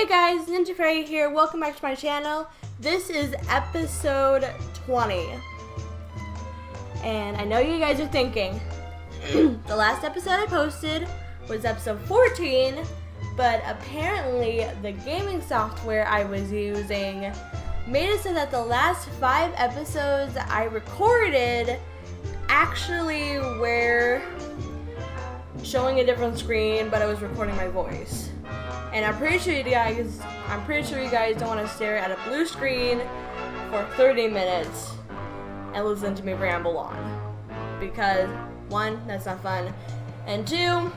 Hey guys, NinjaFairy here. Welcome back to my channel. This is episode 20. And I know you guys are thinking, the last episode I posted was episode 14, but apparently the gaming software I was using made it so that the last 5 episodes I recorded actually were showing a different screen, but I was recording my voice. And I'm pretty sure you guys don't want to stare at a blue screen for 30 minutes and listen to me ramble on. Because 1, that's not fun, and 2,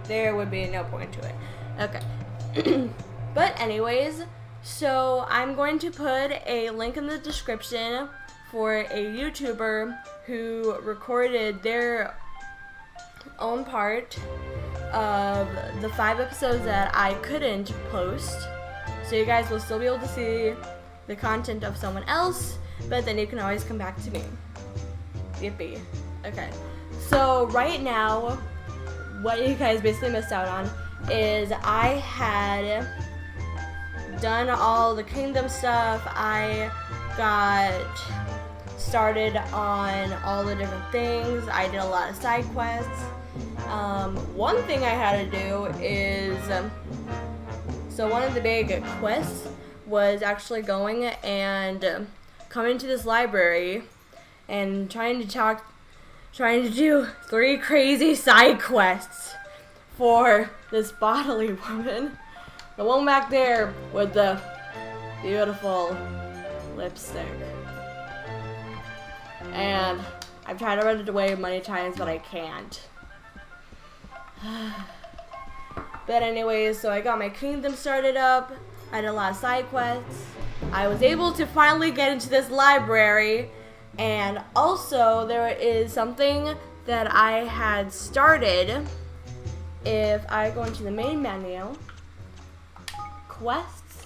there would be no point to it. Okay. But anyways, so I'm going to put a link in the description for a YouTuber who recorded their own part of the 5 episodes that I couldn't post, so you guys will still be able to see the content of someone else, but then you can always come back to me. Yippee. Okay, so right now what you guys basically missed out on is I had done all the kingdom stuff. I got started on all the different things. I did a lot of side quests. One thing I had to do is, so one of the big quests was actually going and coming to this library and trying to do 3 crazy side quests for this bodily woman. The one back there with the beautiful lipstick. And I've tried to run it away many times, but I can't. But anyways, so I got my kingdom started up. I did a lot of side quests. I was able to finally get into this library. And also, there is something that I had started. If I go into the main menu, quests,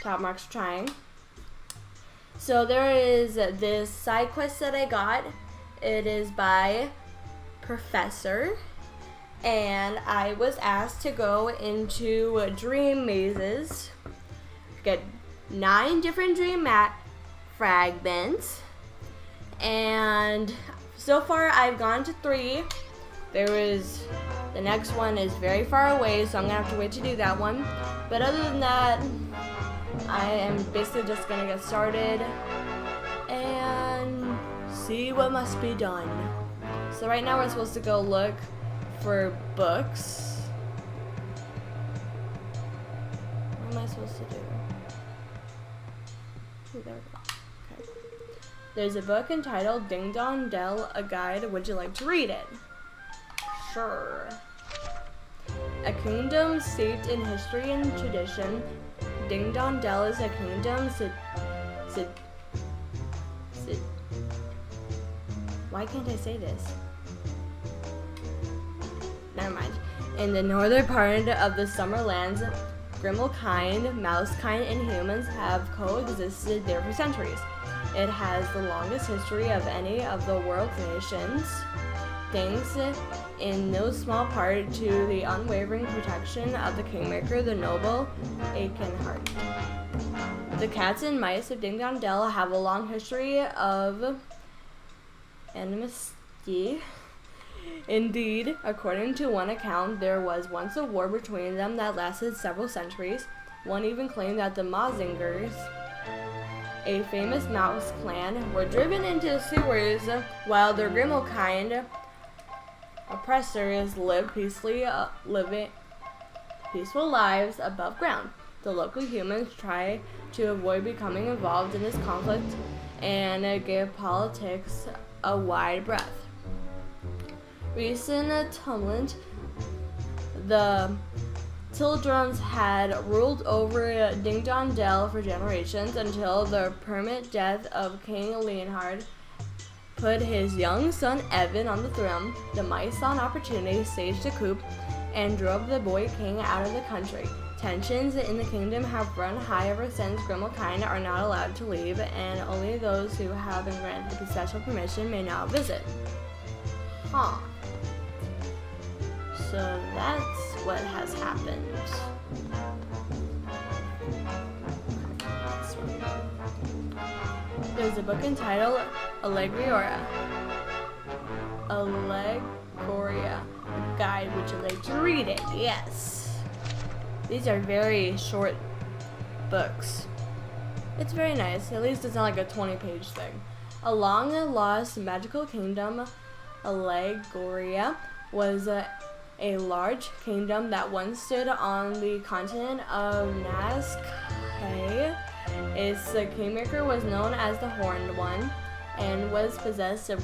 top marks trying. So there is this side quest that I got. It is by Professor, and I was asked to go into dream mazes, get 9 different dream fragments, and so far I've gone to 3. The next one is very far away, so I'm gonna have to wait to do that one. But other than that, I am basically just gonna get started and see what must be done. So right now we're supposed to go look for books. What am I supposed to do? Ooh, there we go. Okay. There's a book entitled Ding Dong Dell, a Guide. Would you like to read it? Sure. A kingdom steeped in history and tradition, Ding Dong Dell is a kingdom why can't I say this? Never mind. In the northern part of the Summerlands, Grimalkind, Mousekind, and humans have coexisted there for centuries. It has the longest history of any of the world's nations, thanks in no small part to the unwavering protection of the kingmaker, the noble Aikenheart. The cats and mice of Ding Dong Dell have a long history of enmity. Indeed, according to one account, there was once a war between them that lasted several centuries. One even claimed that the Mazingers, a famous mouse clan, were driven into the sewers while their Grimalkind oppressors lived peaceful lives above ground. The local humans try to avoid becoming involved in this conflict and give politics a wide breadth. Recent tumult, the Tildrums had ruled over Ding Dong Dell for generations until the permanent death of King Leonhard put his young son Evan on the throne. The mice saw an opportunity, staged a coup, and drove the boy king out of the country. Tensions in the kingdom have run high ever since. Grimalkind are not allowed to leave, and only those who have been granted special permission may now visit. Huh. So that's what has happened. There's a book entitled Allegoria. Allegoria. A guide. Would you like to read it? Yes. These are very short books. It's very nice. At least it's not like a 20-page thing. A long-lost magical kingdom, Allegoria, was a large kingdom that once stood on the continent of Nazca. Its kingmaker was known as the Horned One and was possessed of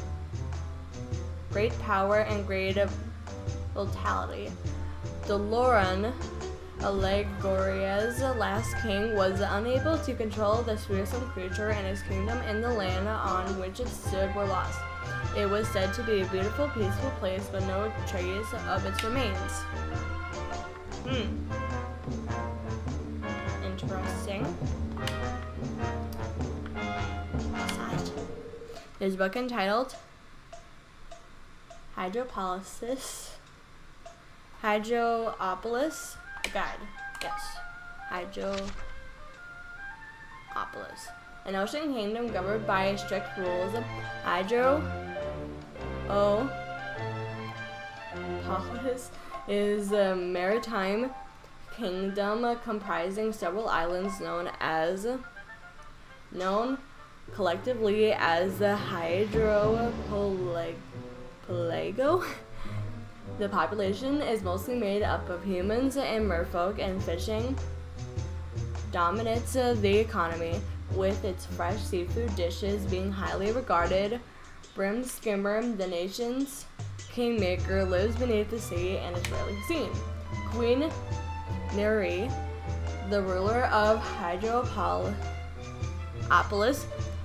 great power and great vitality. Doloran, Allegoria's last king, was unable to control the fearsome creature, and his kingdom and the land on which it stood were lost. It was said to be a beautiful, peaceful place, but no trace of its remains. Interesting. There's a book entitled Hydropolis, a guide. Yes. Hydropolis. An ocean kingdom governed by strict rules. Hydropolis is a maritime kingdom comprising several islands known collectively as the Hydropelago. The population is mostly made up of humans and merfolk, and fishing dominates the economy, with its fresh seafood dishes being highly regarded. Brim Skimmer, the nation's kingmaker, lives beneath the sea and is rarely seen. Queen Neri, the ruler of Hydropolis,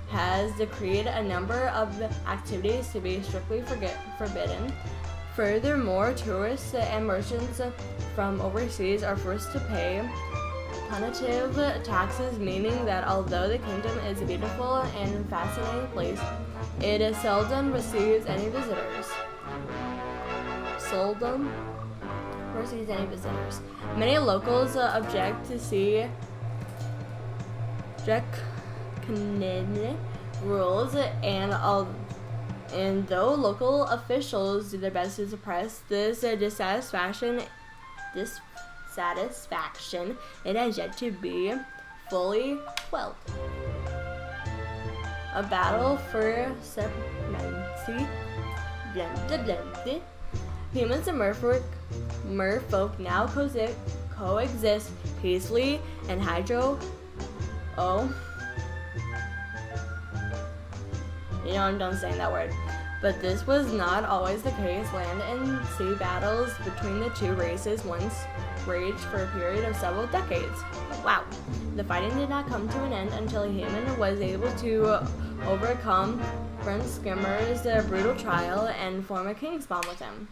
has decreed a number of activities to be strictly forbidden. Furthermore, tourists and merchants from overseas are forced to pay punitive taxes, meaning that although the kingdom is a beautiful and fascinating place, it seldom receives any visitors. Many locals object to see draconian rules, and though local officials do their best to suppress this dissatisfaction, it has yet to be fully quelled. A battle for supremacy. Humans and merfolk now coexist peacefully, and I'm done saying that word. But this was not always the case. Land and sea battles between the two races once raged for a period of several decades. Wow. The fighting did not come to an end until a human was able to overcome Brim Skimmer's brutal trial and form a king's bond with him.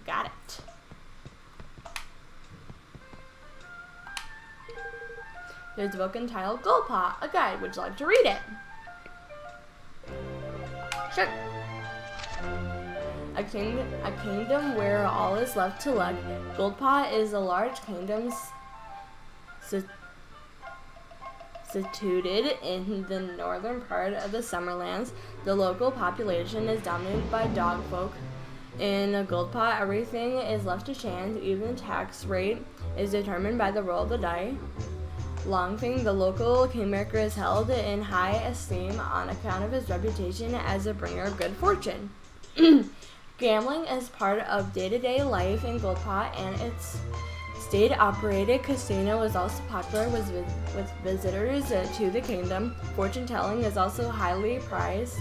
Got it. There's a book entitled Goldpaw, a guide. Would you like to read it? Sure. A kingdom where all is left to luck. Goldpaw is a large kingdom situated in the northern part of the Summerlands. The local population is dominated by dogfolk. In Goldpaw, everything is left to chance. Even the tax rate is determined by the roll of the die. Longfing, the local kingmaker, is held in high esteem on account of his reputation as a bringer of good fortune. Gambling is part of day-to-day life in Goldpaw, and its state-operated casino is also popular with visitors to the kingdom. Fortune-telling is also highly prized,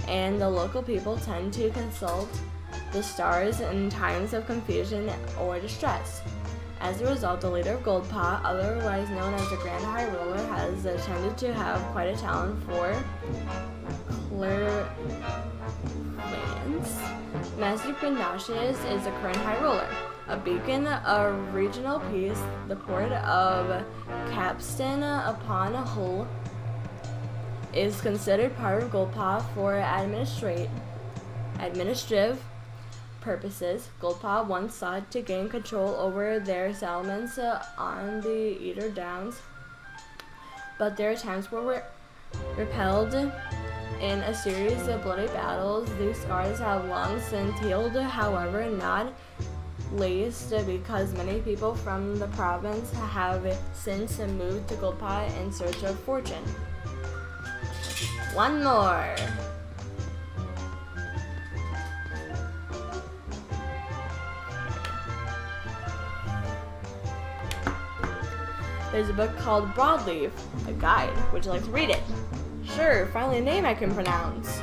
and the local people tend to consult the stars in times of confusion or distress. As a result, the leader of Goldpaw, otherwise known as the Grand High Ruler, has tended to have quite a talent for clairvoyance. Master Panachius is the current High Ruler. A beacon of regional peace, the port of Capstan upon Hull is considered part of Goldpaw for administrative purposes. Goldpaw once sought to gain control over their settlements on the Eater Downs, but their attempts were repelled in a series of bloody battles. These scars have long since healed, however, not least because many people from the province have since moved to Goldpaw in search of fortune. One more. There's a book called Broadleaf, a guide. Would you like to read it? Sure, finally a name I can pronounce.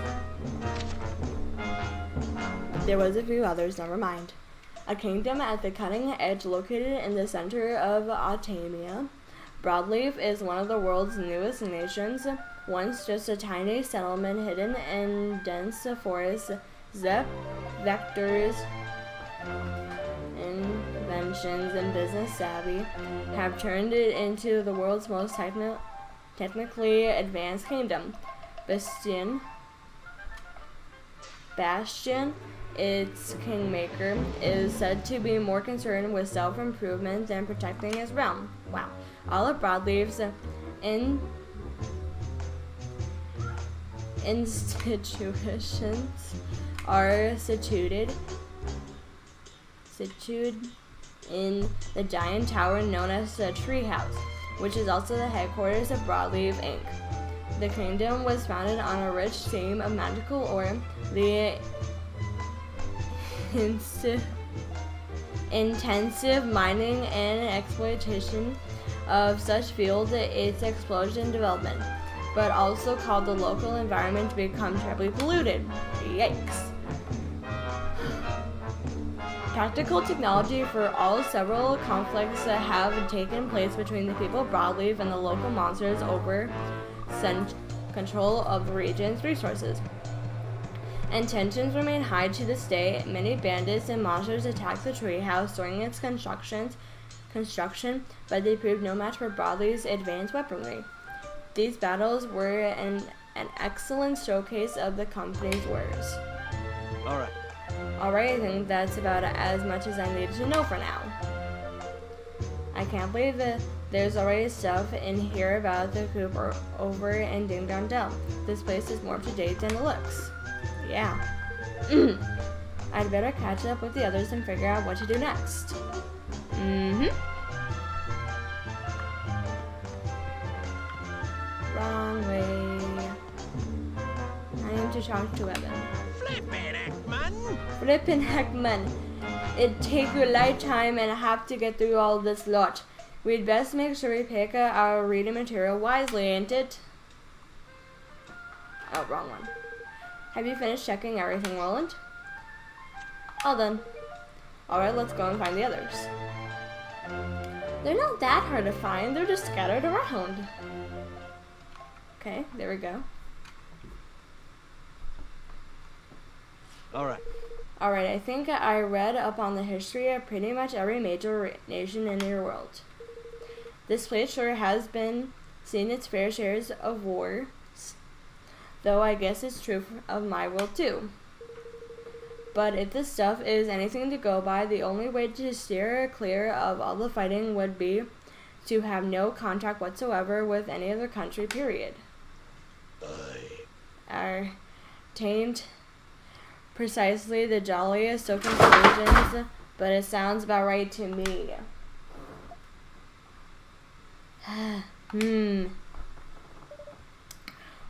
There was a few others, never mind. A kingdom at the cutting edge located in the center of Autamia. Broadleaf is one of the world's newest nations, once just a tiny settlement hidden in dense forests. Zep, vectors, inventions, and business savvy have turned it into the world's most technically advanced kingdom. Bastion, its kingmaker, is said to be more concerned with self-improvement than protecting his realm. Wow. All of Broadleaf's institutions are situated in the giant tower known as the Treehouse, which is also the headquarters of Broadleaf Inc. The kingdom was founded on a rich seam of magical ore. The intensive mining and exploitation of such fields, its explosion development, but also called the local environment to become terribly polluted. Yikes. Tactical technology for all several conflicts have taken place between the people of Broadleaf and the local monsters over control of the region's resources. And tensions remain high to this day. Many bandits and monsters attack the treehouse during its construction, but they proved no match for Broadleaf's advanced weaponry. These battles were an excellent showcase of the company's wares. Alright, I think that's about as much as I needed to know for now. I can't believe that there's already stuff in here about the coop over in Ding Dong Dell. This place is more up to date than it looks. Yeah. I'd better catch up with the others and figure out what to do next. Wrong way. I am to talk to Evan. Flippin' Heckman. It'd take you a lifetime and I have to get through all this lot. We'd best make sure we pick our reading material wisely, ain't it? Oh, wrong one. Have you finished checking everything, Roland? All done. Alright, let's go and find the others. They're not that hard to find, they're just scattered around. Okay, there we go. Alright, I think I read up on the history of pretty much every major nation in your world. This place sure has been seen its fair shares of wars, though I guess it's true of my world too. But if this stuff is anything to go by, the only way to steer clear of all the fighting would be to have no contact whatsoever with any other country, period. Are tamed precisely the jolliest of conclusions, but it sounds about right to me.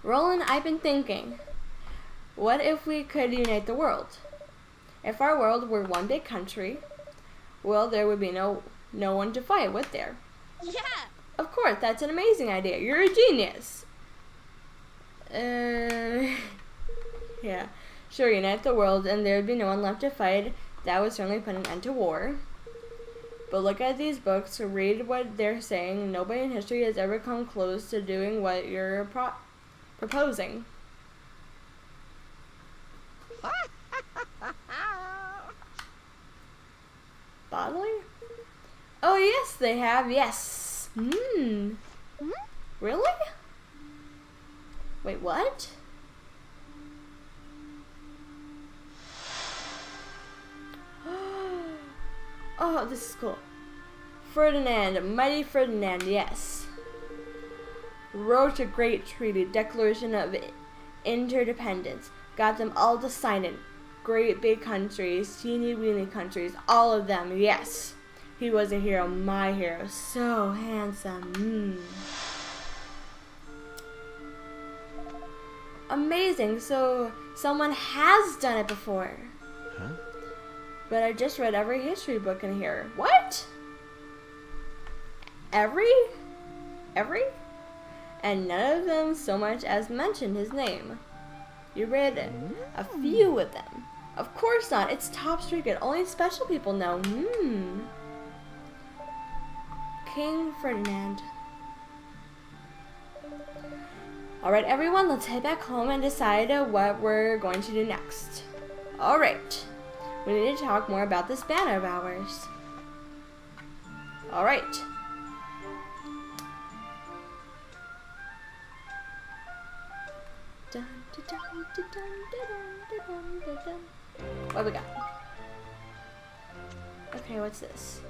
Roland, I've been thinking, what if we could unite the world? If our world were one big country, well, there would be no one to fight, would there? Yeah! Of course, that's an amazing idea. You're a genius. Yeah. Sure, unite the world and there would be no one left to fight. That would certainly put an end to war. But look at these books, read what they're saying. Nobody in history has ever come close to doing what you're proposing. Bodily? Oh yes, they have, yes. Really? Wait, what? Oh, this is cool. Ferdinand, mighty Ferdinand, yes. Wrote a great treaty, Declaration of Interdependence. Got them all to sign it. Great big countries, teeny weeny countries, all of them, yes. He was a hero, my hero. So handsome. Amazing, so someone has done it before. Huh? But I just read every history book in here. What? Every? And none of them so much as mentioned his name. You read a few of them. Of course not. It's top secret. Only special people know. King Ferdinand. Alright, everyone, let's head back home and decide what we're going to do next. Alright. We need to talk more about this banner of ours. Alright. What we got? Okay, what's this?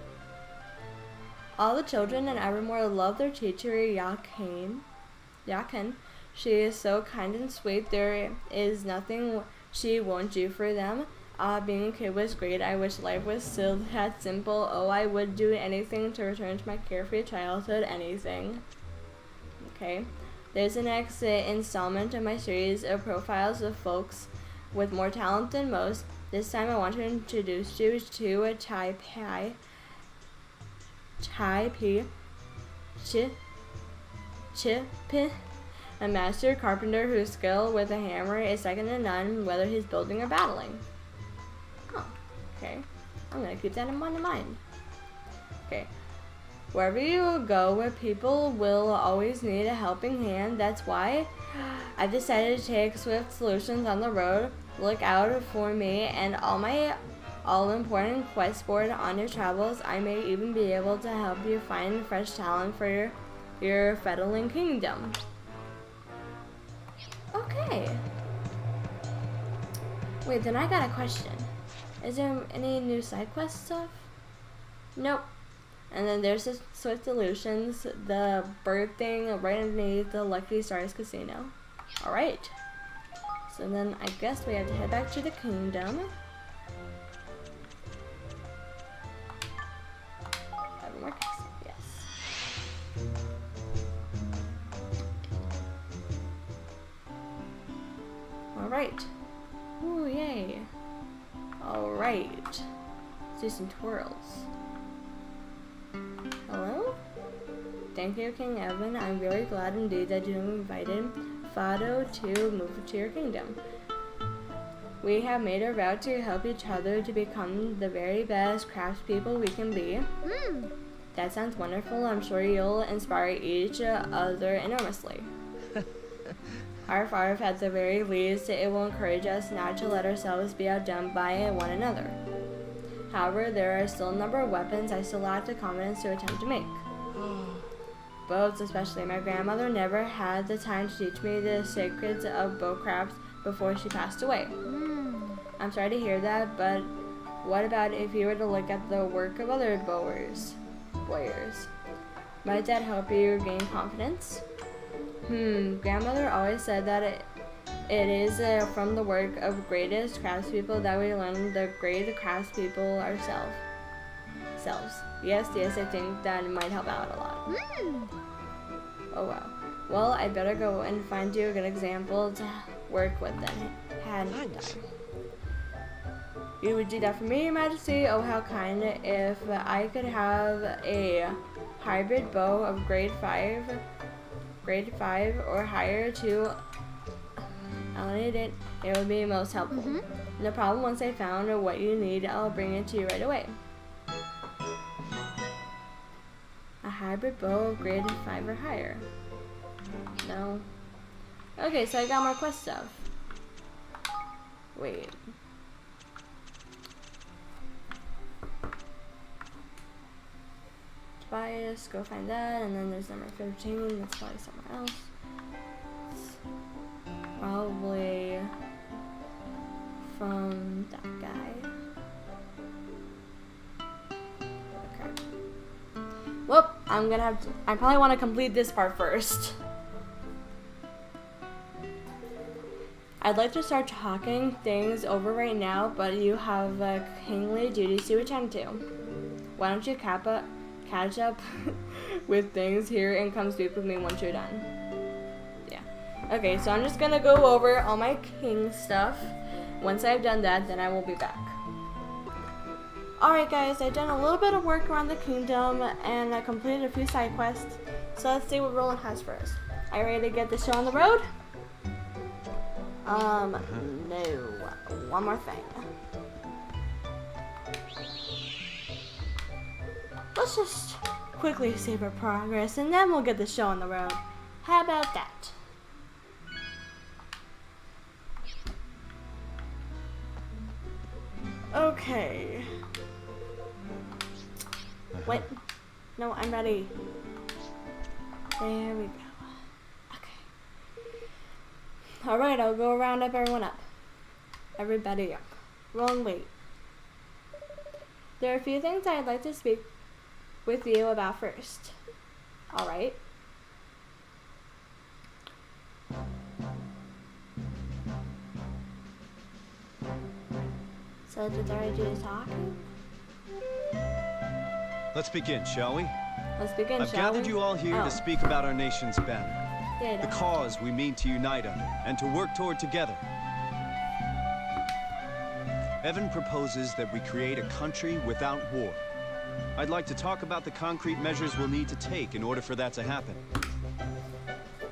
All the children in Evermore love their teacher, Yakin. She is so kind and sweet. There is nothing she won't do for them. Being a kid was great. I wish life was still that simple. Oh, I would do anything to return to my carefree childhood. Anything. Okay. There's the next installment of my series of profiles of folks with more talent than most. This time I want to introduce you to a a master carpenter whose skill with a hammer is second to none, whether he's building or battling. Oh, okay. I'm gonna keep that in mind. Okay. Wherever you go, where people will always need a helping hand. That's why I've decided to take swift solutions on the road. Look out for me and all my all-important quest board on your travels. I may even be able to help you find fresh talent for your fettling kingdom. Okay. Wait, then I got a question. Is there any new side quest stuff? Nope. And then there's the Swift Illusions, the bird thing right underneath the Lucky Stars Casino. Alright. So then I guess we have to head back to the kingdom. Evermore Castle, yes. Alright. Ooh, yay. Alright. Let's do some twirls. Hello? Thank you, King Evan. I'm very glad indeed that you invited Fado to move to your kingdom. We have made a vow to help each other to become the very best craftspeople we can be. That sounds wonderful. I'm sure you'll inspire each other enormously. Arf, at the very least, it will encourage us not to let ourselves be outdone by one another. However, there are still a number of weapons I still lack the confidence to attempt to make. Bows, especially. My grandmother never had the time to teach me the secrets of bowcraft before she passed away. I'm sorry to hear that, but what about if you were to look at the work of other warriors? Might that help you gain confidence? Grandmother always said that it is from the work of greatest craftspeople that we learn the great craftspeople ourselves. Yes, I think that might help out a lot. Oh wow. Well, I better go and find you a good example to work with then. You would do that for me, Your Majesty? Oh, how kind. If I could have a hybrid bow of grade 5 or higher to it would be most helpful. No problem. Once I found what you need, I'll bring it to you right away. A hybrid bow of grade 5 or higher. No. Okay, so I got more quest stuff. Wait. Tobias, go find that, and then there's number 15, that's probably somewhere else. Probably from that guy. I probably want to complete this part first. I'd like to start talking things over right now, but you have kingly duties to attend to. Why don't you catch up with things here and come speak with me once you're done? Yeah. Okay, so I'm just gonna go over all my king stuff. Once I've done that, then I will be back. Alright guys, I've done a little bit of work around the kingdom and I completed a few side quests. So let's see what Roland has for us. Are you ready to get the show on the road? No. One more thing. Let's just quickly save our progress and then we'll get the show on the road. How about that? Okay. Wait. No, I'm ready. There we go. Alright, I'll go round up everyone up. Everybody up. Wrong way. There are a few things I'd like to speak with you about first. Alright. So did I do talking? Let's begin, shall we? Let's begin, I've gathered you all here to speak about our nation's banner. The cause we mean to unite under and to work toward together. Evan proposes that we create a country without war. I'd like to talk about the concrete measures we'll need to take in order for that to happen.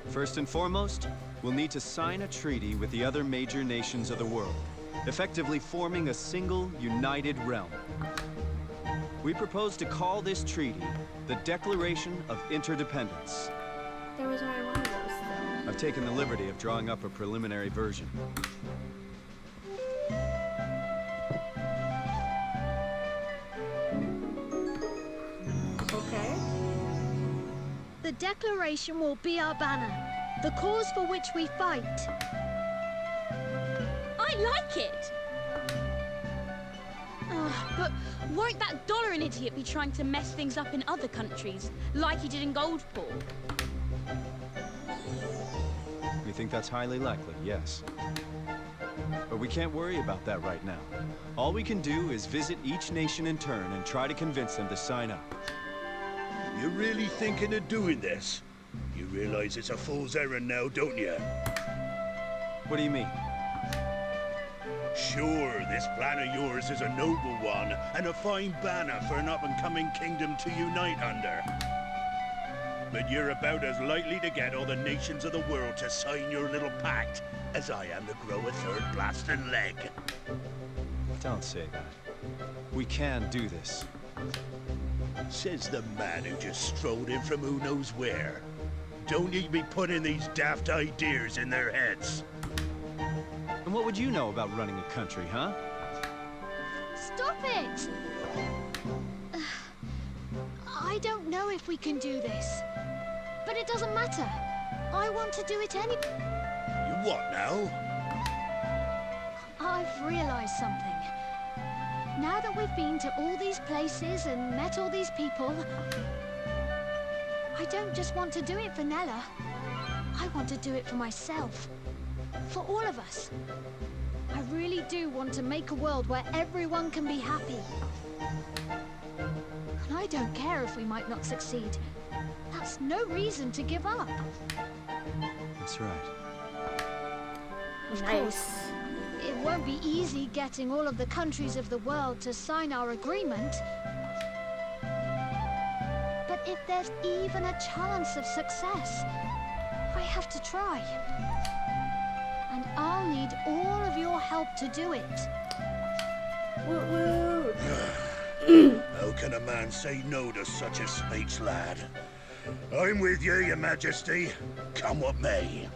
First and foremost, we'll need to sign a treaty with the other major nations of the world, effectively forming a single, united realm. We propose to call this treaty the Declaration of Interdependence. There was only one of those, though. I've taken the liberty of drawing up a preliminary version. Okay. The Declaration will be our banner, the cause for which we fight. I like it! But won't that Dollarin idiot be trying to mess things up in other countries, like he did in Goldpool? We think that's highly likely, yes. But we can't worry about that right now. All we can do is visit each nation in turn and try to convince them to sign up. You're really thinking of doing this? You realize it's a fool's errand now, don't you? What do you mean? Sure, this plan of yours is a noble one, and a fine banner for an up-and-coming kingdom to unite under. But you're about as likely to get all the nations of the world to sign your little pact as I am to grow a third blasted leg. Don't say that. We can do this. Says the man who just strolled in from who knows where. Don't need me putting these daft ideas in their heads. And what would you know about running a country, huh? Stop it! I don't know if we can do this. But it doesn't matter. I want to do it anyway. You what now? I've realized something. Now that we've been to all these places and met all these people, I don't just want to do it for Nella. I want to do it for myself. For all of us. I really do want to make a world where everyone can be happy. And I don't care if we might not succeed. That's no reason to give up. That's right. Of course, it won't be easy getting all of the countries of the world to sign our agreement. But if there's even a chance of success, I have to try. And I'll need all of your help to do it. Woo woo. How can a man say no to such a speech, lad? I'm with you, your majesty. Come what may.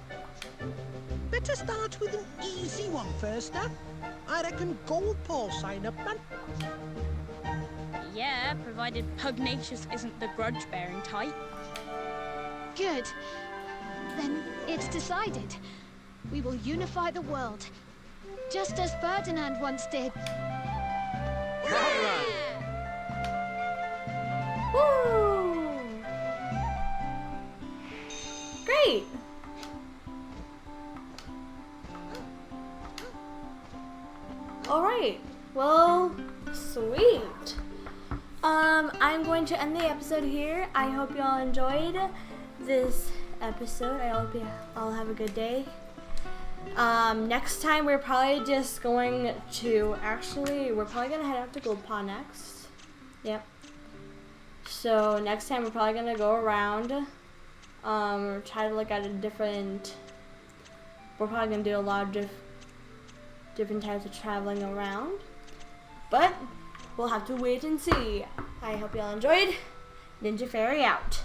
Better start with an easy one first, huh? I reckon Goldpool sign up, man. Yeah, provided Pugnacious isn't the grudge-bearing type. Good. Then it's decided. We will unify the world, just as Ferdinand once did. Woo! Alright, well, sweet. I'm going to end the episode here. I hope you all enjoyed this episode. I hope you all have a good day. Next time we're probably just going to, we're probably going to head out to Gold Paw next. Yep. So next time we're probably going to go around, try to look at we're probably going to do a lot of different types of traveling around. But we'll have to wait and see. I hope you all enjoyed. NinjaFairy out.